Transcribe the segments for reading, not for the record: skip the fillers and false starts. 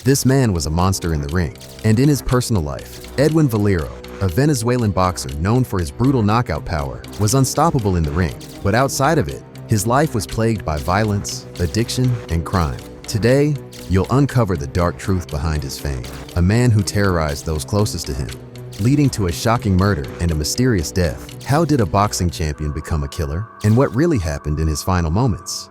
This man was a monster in the ring. And in his personal life, Edwin Valero, a Venezuelan boxer known for his brutal knockout power, was unstoppable in the ring. But outside of it, his life was plagued by violence, addiction, and crime. Today, you'll uncover the dark truth behind his fame. A man who terrorized those closest to him, leading to a shocking murder and a mysterious death. How did a boxing champion become a killer? And what really happened in his final moments?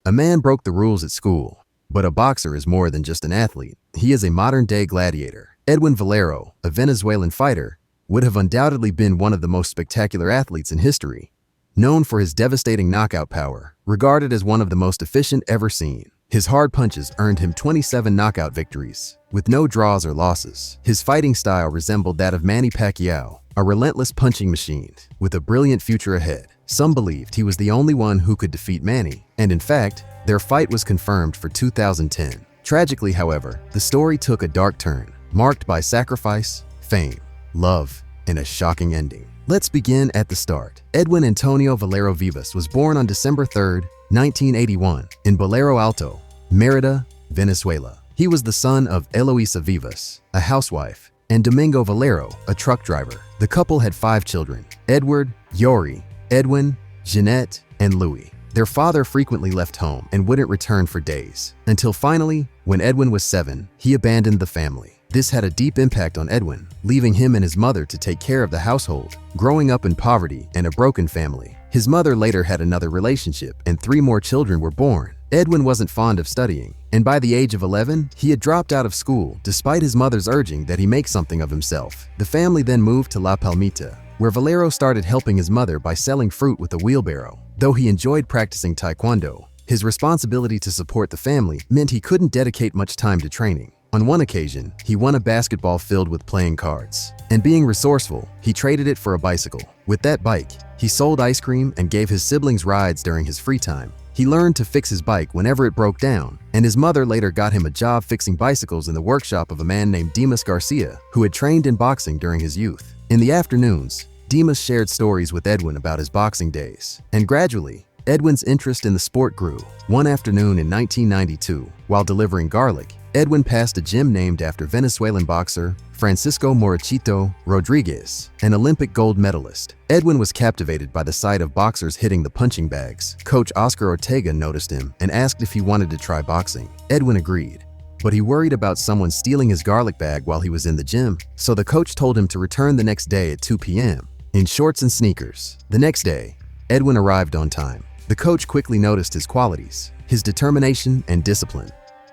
A man broke the rules at school, but a boxer is more than just an athlete. He is a modern-day gladiator. Edwin Valero, a Venezuelan fighter, would have undoubtedly been one of the most spectacular athletes in history. Known for his devastating knockout power, regarded as one of the most efficient ever seen. His hard punches earned him 27 knockout victories, with no draws or losses. His fighting style resembled that of Manny Pacquiao, a relentless punching machine with a brilliant future ahead. Some believed he was the only one who could defeat Manny, and in fact, their fight was confirmed for 2010. Tragically, however, the story took a dark turn, marked by sacrifice, fame, love, and a shocking ending. Let's begin at the start. Edwin Antonio Valero Vivas was born on December 3, 1981, in Bolero Alto, Mérida, Venezuela. He was the son of Eloisa Vivas, a housewife, and Domingo Valero, a truck driver. The couple had 5 children: Edward, Yori, Edwin, Jeanette, and Louis. Their father frequently left home and wouldn't return for days, until finally, when Edwin was 7, he abandoned the family. This had a deep impact on Edwin, leaving him and his mother to take care of the household, growing up in poverty and a broken family. His mother later had another relationship, and 3 more children were born. Edwin wasn't fond of studying, and by the age of 11, he had dropped out of school despite his mother's urging that he make something of himself. The family then moved to La Palmita, where Valero started helping his mother by selling fruit with a wheelbarrow. Though he enjoyed practicing taekwondo, his responsibility to support the family meant he couldn't dedicate much time to training. On one occasion, he won a basketball filled with playing cards, and being resourceful, he traded it for a bicycle. With that bike, he sold ice cream and gave his siblings rides during his free time. He learned to fix his bike whenever it broke down, and his mother later got him a job fixing bicycles in the workshop of a man named Dimas Garcia, who had trained in boxing during his youth. In the afternoons, Dimas shared stories with Edwin about his boxing days, and gradually, Edwin's interest in the sport grew. One afternoon in 1992, while delivering garlic, Edwin passed a gym named after Venezuelan boxer Francisco Morochito Rodriguez, an Olympic gold medalist. Edwin was captivated by the sight of boxers hitting the punching bags. Coach Oscar Ortega noticed him and asked if he wanted to try boxing. Edwin agreed, but he worried about someone stealing his garlic bag while he was in the gym, so the coach told him to return the next day at 2 p.m. in shorts and sneakers. The next day, Edwin arrived on time. The coach quickly noticed his qualities, his determination and discipline,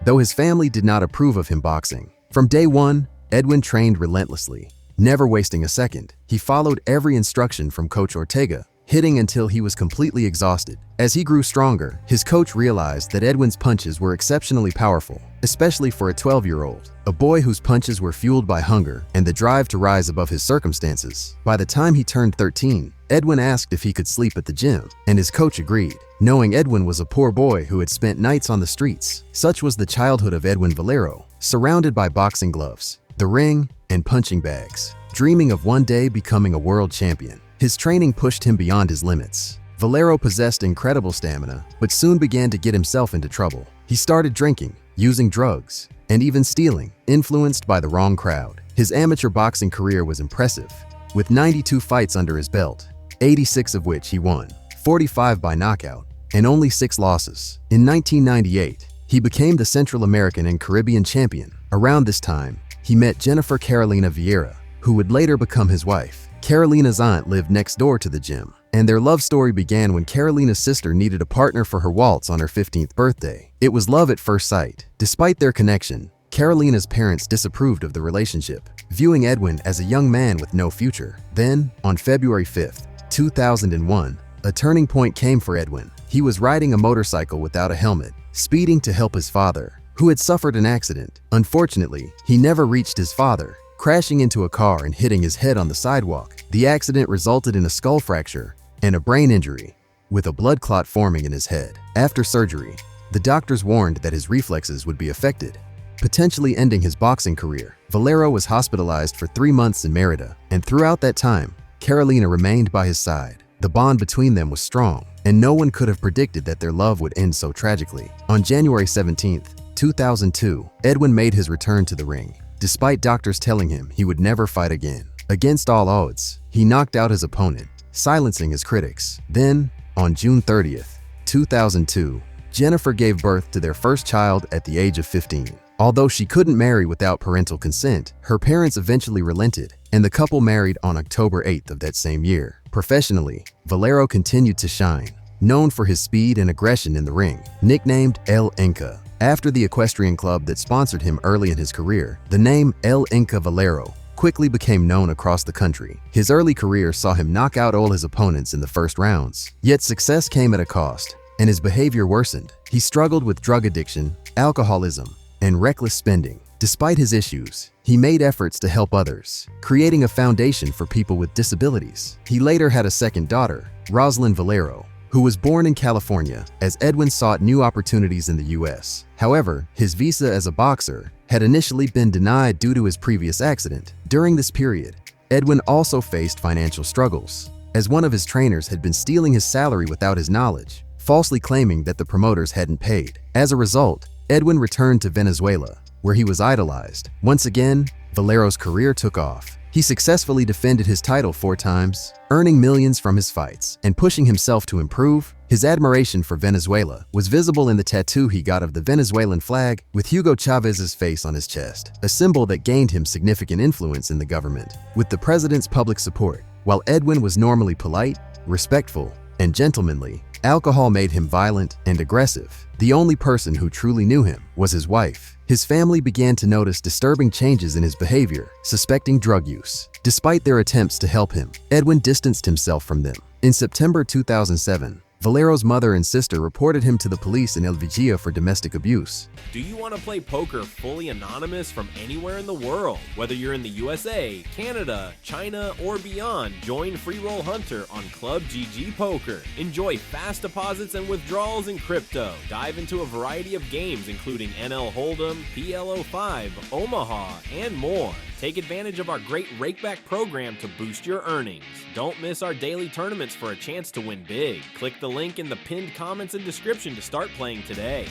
though his family did not approve of him boxing. From day one, Edwin trained relentlessly, never wasting a second. He followed every instruction from Coach Ortega, hitting until he was completely exhausted. As he grew stronger, his coach realized that Edwin's punches were exceptionally powerful, especially for a 12-year-old, a boy whose punches were fueled by hunger and the drive to rise above his circumstances. By the time he turned 13, Edwin asked if he could sleep at the gym, and his coach agreed, knowing Edwin was a poor boy who had spent nights on the streets. Such was the childhood of Edwin Valero, surrounded by boxing gloves, the ring, and punching bags, dreaming of one day becoming a world champion. His training pushed him beyond his limits. Valero possessed incredible stamina, but soon began to get himself into trouble. He started drinking, using drugs, and even stealing, influenced by the wrong crowd. His amateur boxing career was impressive, with 92 fights under his belt, 86 of which he won, 45 by knockout, and only 6 losses. In 1998, he became the Central American and Caribbean champion. Around this time, he met Jennifer Carolina Vieira, who would later become his wife. Carolina's aunt lived next door to the gym, and their love story began when Carolina's sister needed a partner for her waltz on her 15th birthday. It was love at first sight. Despite their connection, Carolina's parents disapproved of the relationship, viewing Edwin as a young man with no future. Then, on February 5th, 2001, a turning point came for Edwin. He was riding a motorcycle without a helmet, speeding to help his father, who had suffered an accident. Unfortunately, he never reached his father, crashing into a car and hitting his head on the sidewalk. The accident resulted in a skull fracture and a brain injury, with a blood clot forming in his head. After surgery, the doctors warned that his reflexes would be affected, potentially ending his boxing career. Valero was hospitalized for 3 months in Mérida, and throughout that time, Carolina remained by his side. The bond between them was strong, and no one could have predicted that their love would end so tragically. On January 17, 2002, Edwin made his return to the ring, despite doctors telling him he would never fight again. Against all odds, he knocked out his opponent, silencing his critics. Then, on June 30, 2002, Jennifer gave birth to their first child at the age of 15. Although she couldn't marry without parental consent, her parents eventually relented, and the couple married on October 8th of that same year. Professionally, Valero continued to shine, known for his speed and aggression in the ring. Nicknamed El Inca after the equestrian club that sponsored him early in his career, the name El Inca Valero quickly became known across the country. His early career saw him knock out all his opponents in the first rounds. Yet success came at a cost, and his behavior worsened. He struggled with drug addiction, alcoholism, and reckless spending. Despite his issues, he made efforts to help others, creating a foundation for people with disabilities. He later had a second daughter, Rosalind Valero, who was born in California as Edwin sought new opportunities in the US. However, his visa as a boxer had initially been denied due to his previous accident. During this period, Edwin also faced financial struggles, as one of his trainers had been stealing his salary without his knowledge, falsely claiming that the promoters hadn't paid. As a result, Edwin returned to Venezuela, where he was idolized. Once again, Valero's career took off. He successfully defended his title 4 times, earning millions from his fights and pushing himself to improve. His admiration for Venezuela was visible in the tattoo he got of the Venezuelan flag with Hugo Chávez's face on his chest, a symbol that gained him significant influence in the government. With the president's public support, while Edwin was normally polite, respectful, and gentlemanly, alcohol made him violent and aggressive. The only person who truly knew him was his wife. His family began to notice disturbing changes in his behavior, suspecting drug use. Despite their attempts to help him, Edwin distanced himself from them. In September 2007, Valero's mother and sister reported him to the police in El Vigía for domestic abuse. Do you want to play poker fully anonymous from anywhere in the world? Whether you're in the USA, Canada, China, or beyond, join Free Roll Hunter on Club GG Poker. Enjoy fast deposits and withdrawals in crypto. Dive into a variety of games including NL Hold'em, PLO5, Omaha, and more. Take advantage of our great rakeback program to boost your earnings. Don't miss our daily tournaments for a chance to win big. Click the link in the pinned comments and description to start playing today.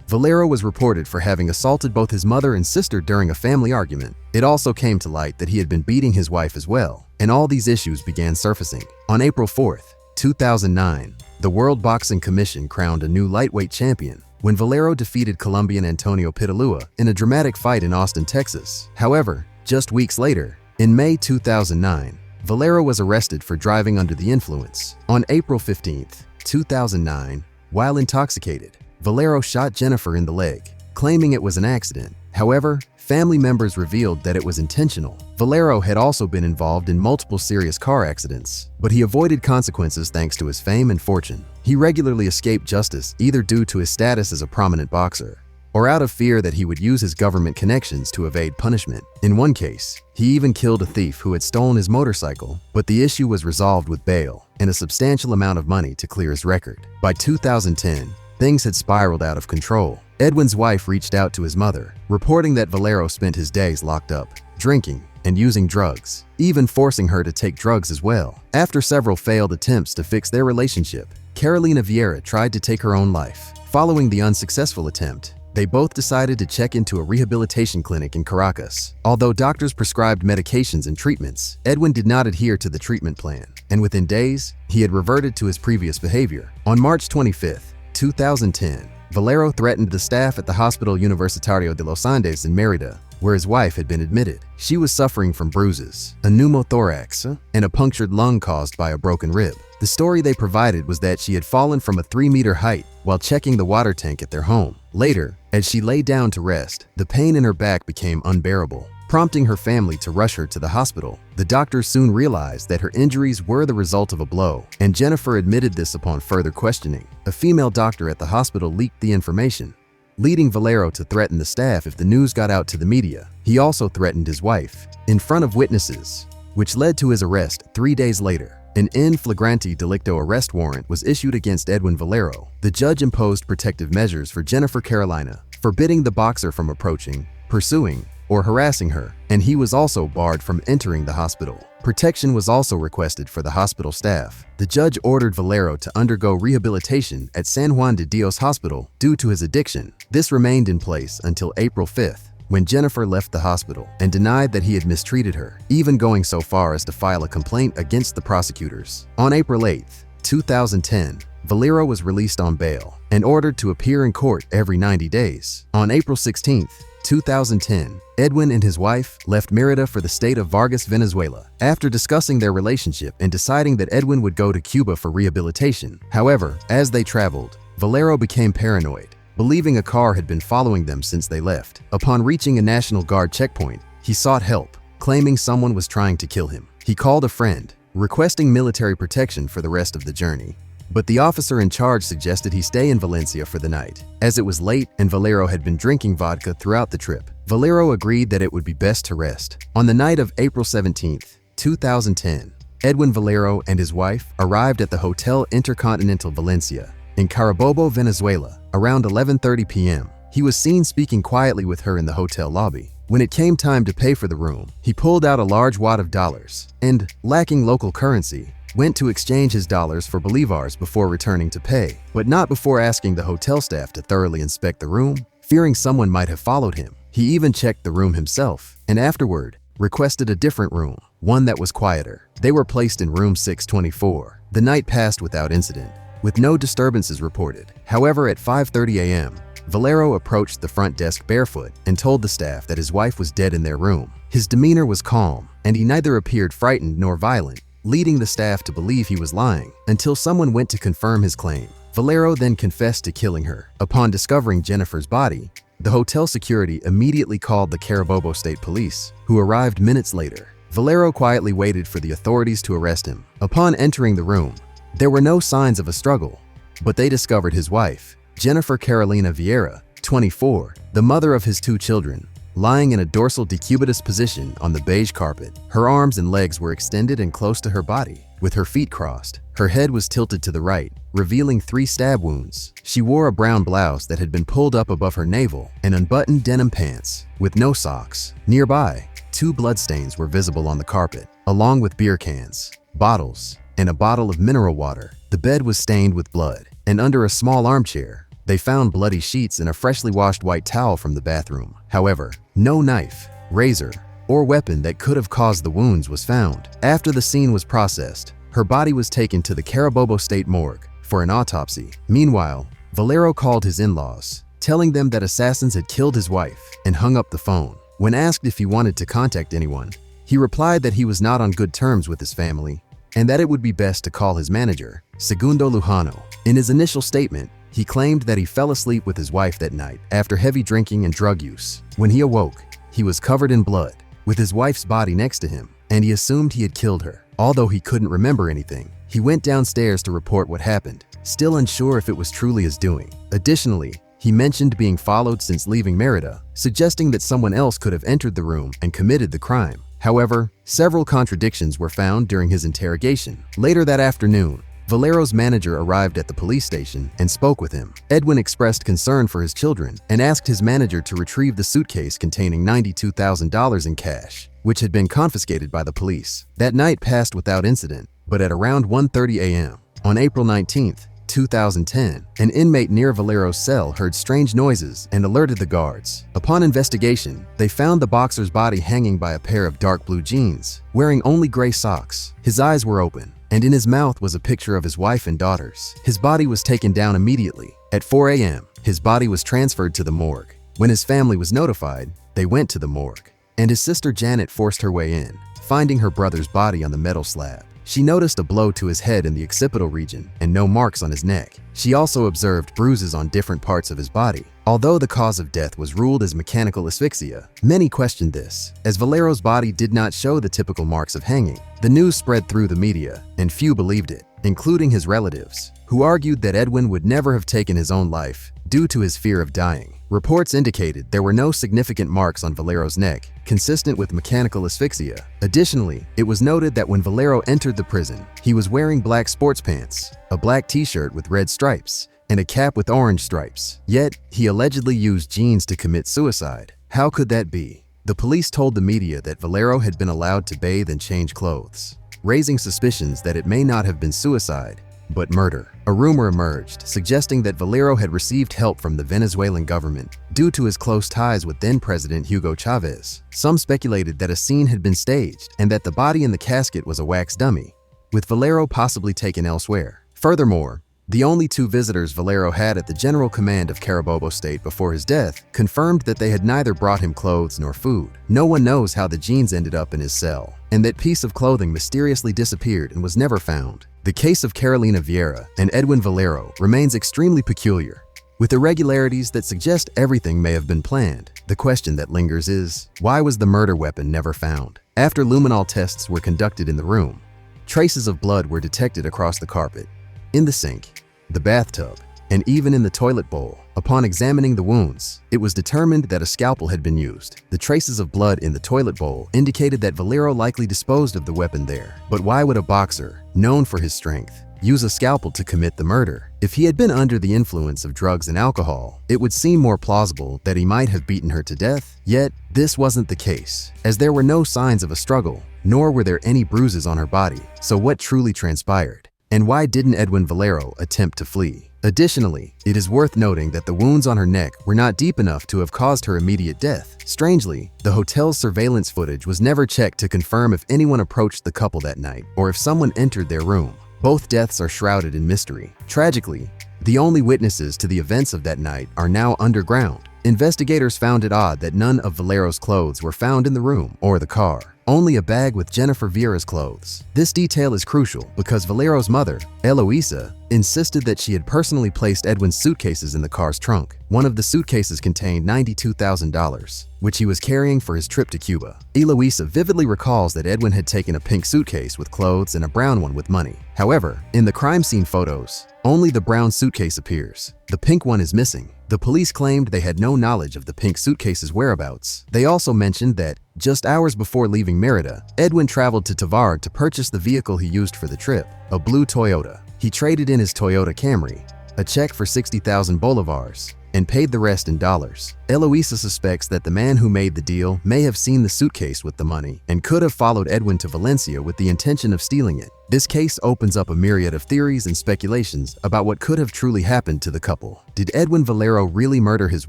Valero was reported for having assaulted both his mother and sister during a family argument. It also came to light that he had been beating his wife as well, and all these issues began surfacing. On April 4, 2009, the World Boxing Commission crowned a new lightweight champion when Valero defeated Colombian Antonio Pitalua in a dramatic fight in Austin, Texas. However, just weeks later, in May 2009, Valero was arrested for driving under the influence. On April 15, 2009, while intoxicated, Valero shot Jennifer in the leg, claiming it was an accident. However, family members revealed that it was intentional. Valero had also been involved in multiple serious car accidents, but he avoided consequences thanks to his fame and fortune. He regularly escaped justice either due to his status as a prominent boxer or out of fear that he would use his government connections to evade punishment. In one case, he even killed a thief who had stolen his motorcycle, but the issue was resolved with bail and a substantial amount of money to clear his record. By 2010, things had spiraled out of control. Edwin's wife reached out to his mother, reporting that Valero spent his days locked up, drinking, and using drugs, even forcing her to take drugs as well. After several failed attempts to fix their relationship, Carolina Vieira tried to take her own life. Following the unsuccessful attempt, they both decided to check into a rehabilitation clinic in Caracas. Although doctors prescribed medications and treatments, Edwin did not adhere to the treatment plan, and within days, he had reverted to his previous behavior. On March 25, 2010, Valero threatened the staff at the Hospital Universitario de los Andes in Mérida, where his wife had been admitted. She was suffering from bruises, a pneumothorax, and a punctured lung caused by a broken rib. The story they provided was that she had fallen from a 3-meter height while checking the water tank at their home. Later, as she lay down to rest, the pain in her back became unbearable, prompting her family to rush her to the hospital. The doctors soon realized that her injuries were the result of a blow, and Jennifer admitted this upon further questioning. A female doctor at the hospital leaked the information, leading Valero to threaten the staff if the news got out to the media. He also threatened his wife in front of witnesses, which led to his arrest 3 days later. An in flagrante delicto arrest warrant was issued against Edwin Valero. The judge imposed protective measures for Jennifer Carolina, forbidding the boxer from approaching, pursuing, or harassing her, and he was also barred from entering the hospital. Protection was also requested for the hospital staff. The judge ordered Valero to undergo rehabilitation at San Juan de Dios Hospital due to his addiction. This remained in place until April 5th, when Jennifer left the hospital and denied that he had mistreated her, even going so far as to file a complaint against the prosecutors. On April 8th, 2010, Valero was released on bail and ordered to appear in court every 90 days. On April 16th, 2010, Edwin and his wife left Mérida for the state of Vargas, Venezuela, after discussing their relationship and deciding that Edwin would go to Cuba for rehabilitation. However, as they traveled, Valero became paranoid, believing a car had been following them since they left. Upon reaching a National Guard checkpoint, he sought help, claiming someone was trying to kill him. He called a friend, requesting military protection for the rest of the journey. But the officer in charge suggested he stay in Valencia for the night, as it was late and Valero had been drinking vodka throughout the trip. Valero agreed that it would be best to rest. On the night of April 17th, 2010, Edwin Valero and his wife arrived at the Hotel Intercontinental Valencia in Carabobo, Venezuela, around 11:30 p.m. He was seen speaking quietly with her in the hotel lobby. When it came time to pay for the room, he pulled out a large wad of dollars and, lacking local currency, went to exchange his dollars for bolivars before returning to pay, but not before asking the hotel staff to thoroughly inspect the room, fearing someone might have followed him. He even checked the room himself, and afterward, requested a different room, one that was quieter. They were placed in room 624. The night passed without incident, with no disturbances reported. However, at 5:30 a.m., Valero approached the front desk barefoot and told the staff that his wife was dead in their room. His demeanor was calm, and he neither appeared frightened nor violent, leading the staff to believe he was lying, until someone went to confirm his claim. Valero then confessed to killing her. Upon discovering Jennifer's body, the hotel security immediately called the Carabobo State Police, who arrived minutes later. Valero quietly waited for the authorities to arrest him. Upon entering the room, there were no signs of a struggle, but they discovered his wife, Jennifer Carolina Vieira, 24, the mother of his 2 children, lying in a dorsal decubitus position on the beige carpet. Her arms and legs were extended and close to her body, with her feet crossed. Her head was tilted to the right, revealing 3 stab wounds. She wore a brown blouse that had been pulled up above her navel and unbuttoned denim pants, with no socks. Nearby, 2 bloodstains were visible on the carpet, along with beer cans, bottles, and a bottle of mineral water. The bed was stained with blood, and under a small armchair, they found bloody sheets and a freshly washed white towel from the bathroom. However, no knife, razor, or weapon that could have caused the wounds was found. After the scene was processed, her body was taken to the Carabobo State Morgue for an autopsy. Meanwhile, Valero called his in-laws, telling them that assassins had killed his wife, and hung up the phone. When asked if he wanted to contact anyone, he replied that he was not on good terms with his family, and that it would be best to call his manager, Segundo Lujano. In his initial statement, he claimed that he fell asleep with his wife that night after heavy drinking and drug use. When he awoke, he was covered in blood, with his wife's body next to him, and he assumed he had killed her. Although he couldn't remember anything, he went downstairs to report what happened, still unsure if it was truly his doing. Additionally, he mentioned being followed since leaving Mérida, suggesting that someone else could have entered the room and committed the crime. However, several contradictions were found during his interrogation. Later that afternoon, Valero's manager arrived at the police station and spoke with him. Edwin expressed concern for his children and asked his manager to retrieve the suitcase containing $92,000 in cash, which had been confiscated by the police. That night passed without incident, but at around 1:30 a.m., on April 19th, 2010, an inmate near Valero's cell heard strange noises and alerted the guards. Upon investigation, they found the boxer's body hanging by a pair of dark blue jeans, wearing only gray socks. His eyes were open, and in his mouth was a picture of his wife and daughters. His body was taken down immediately. At 4 a.m., his body was transferred to the morgue. When his family was notified, they went to the morgue, and his sister Janet forced her way in, finding her brother's body on the metal slab. She noticed a blow to his head in the occipital region and no marks on his neck. She also observed bruises on different parts of his body. Although the cause of death was ruled as mechanical asphyxia, many questioned this, as Valero's body did not show the typical marks of hanging. The news spread through the media, and few believed it, including his relatives, who argued that Edwin would never have taken his own life due to his fear of dying. Reports indicated there were no significant marks on Valero's neck, consistent with mechanical asphyxia. Additionally, it was noted that when Valero entered the prison, he was wearing black sports pants, a black t-shirt with red stripes, and a cap with orange stripes. Yet, he allegedly used jeans to commit suicide. How could that be? The police told the media that Valero had been allowed to bathe and change clothes, raising suspicions that it may not have been suicide, but murder. A rumor emerged suggesting that Valero had received help from the Venezuelan government due to his close ties with then-President Hugo Chavez. Some speculated that a scene had been staged and that the body in the casket was a wax dummy, with Valero possibly taken elsewhere. Furthermore, the only two visitors Valero had at the General Command of Carabobo State before his death confirmed that they had neither brought him clothes nor food. No one knows how the jeans ended up in his cell, and that piece of clothing mysteriously disappeared and was never found. The case of Carolina Vieira and Edwin Valero remains extremely peculiar, with irregularities that suggest everything may have been planned. The question that lingers is, why was the murder weapon never found? After luminol tests were conducted in the room, traces of blood were detected across the carpet, in the sink, the bathtub, and even in the toilet bowl. Upon examining the wounds, it was determined that a scalpel had been used. The traces of blood in the toilet bowl indicated that Valero likely disposed of the weapon there. But why would a boxer, known for his strength, use a scalpel to commit the murder? If he had been under the influence of drugs and alcohol, it would seem more plausible that he might have beaten her to death. Yet, this wasn't the case, as there were no signs of a struggle, nor were there any bruises on her body. So what truly transpired? And why didn't Edwin Valero attempt to flee? Additionally, it is worth noting that the wounds on her neck were not deep enough to have caused her immediate death. Strangely, the hotel's surveillance footage was never checked to confirm if anyone approached the couple that night or if someone entered their room. Both deaths are shrouded in mystery. Tragically, the only witnesses to the events of that night are now underground. Investigators found it odd that none of Valero's clothes were found in the room or the car, only a bag with Jennifer Vieira's clothes. This detail is crucial because Valero's mother, Eloisa, insisted that she had personally placed Edwin's suitcases in the car's trunk. One of the suitcases contained $92,000, which he was carrying for his trip to Cuba. Eloisa vividly recalls that Edwin had taken a pink suitcase with clothes and a brown one with money. However, in the crime scene photos, only the brown suitcase appears. The pink one is missing. The police claimed they had no knowledge of the pink suitcase's whereabouts. They also mentioned that, just hours before leaving Merida, Edwin traveled to Tovar to purchase the vehicle he used for the trip, a blue Toyota. He traded in his Toyota Camry, a check for 60,000 bolivars, and paid the rest in dollars. Eloisa suspects that the man who made the deal may have seen the suitcase with the money and could have followed Edwin to Valencia with the intention of stealing it. This case opens up a myriad of theories and speculations about what could have truly happened to the couple. Did Edwin Valero really murder his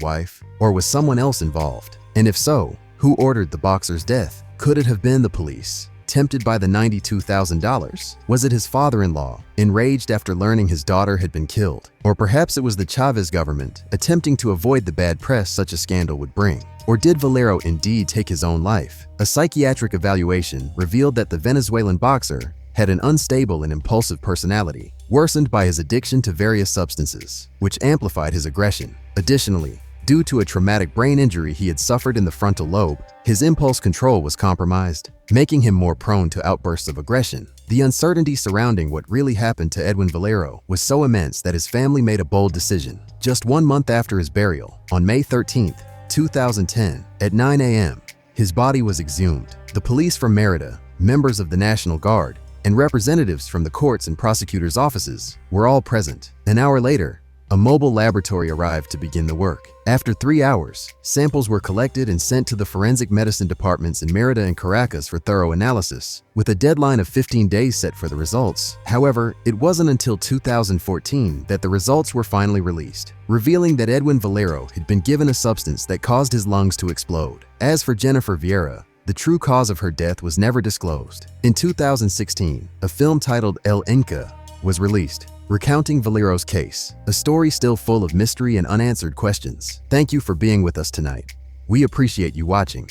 wife, or was someone else involved? And if so, who ordered the boxer's death? Could it have been the police, tempted by the $92,000? Was it his father-in-law, enraged after learning his daughter had been killed? Or perhaps it was the Chavez government, attempting to avoid the bad press such a scandal would bring? Or did Valero indeed take his own life? A psychiatric evaluation revealed that the Venezuelan boxer had an unstable and impulsive personality, worsened by his addiction to various substances, which amplified his aggression. Additionally, due to a traumatic brain injury he had suffered in the frontal lobe, his impulse control was compromised, making him more prone to outbursts of aggression. The uncertainty surrounding what really happened to Edwin Valero was so immense that his family made a bold decision. Just 1 month after his burial, on May 13, 2010, at 9 a.m., his body was exhumed. The police from Merida, members of the National Guard, and representatives from the courts and prosecutors' offices were all present. An hour later, a mobile laboratory arrived to begin the work. After 3 hours, samples were collected and sent to the forensic medicine departments in Merida and Caracas for thorough analysis, with a deadline of 15 days set for the results. However, it wasn't until 2014 that the results were finally released, revealing that Edwin Valero had been given a substance that caused his lungs to explode. As for Jennifer Vieira, the true cause of her death was never disclosed. In 2016, a film titled El Inca was released, recounting Valero's case, a story still full of mystery and unanswered questions. Thank you for being with us tonight. We appreciate you watching.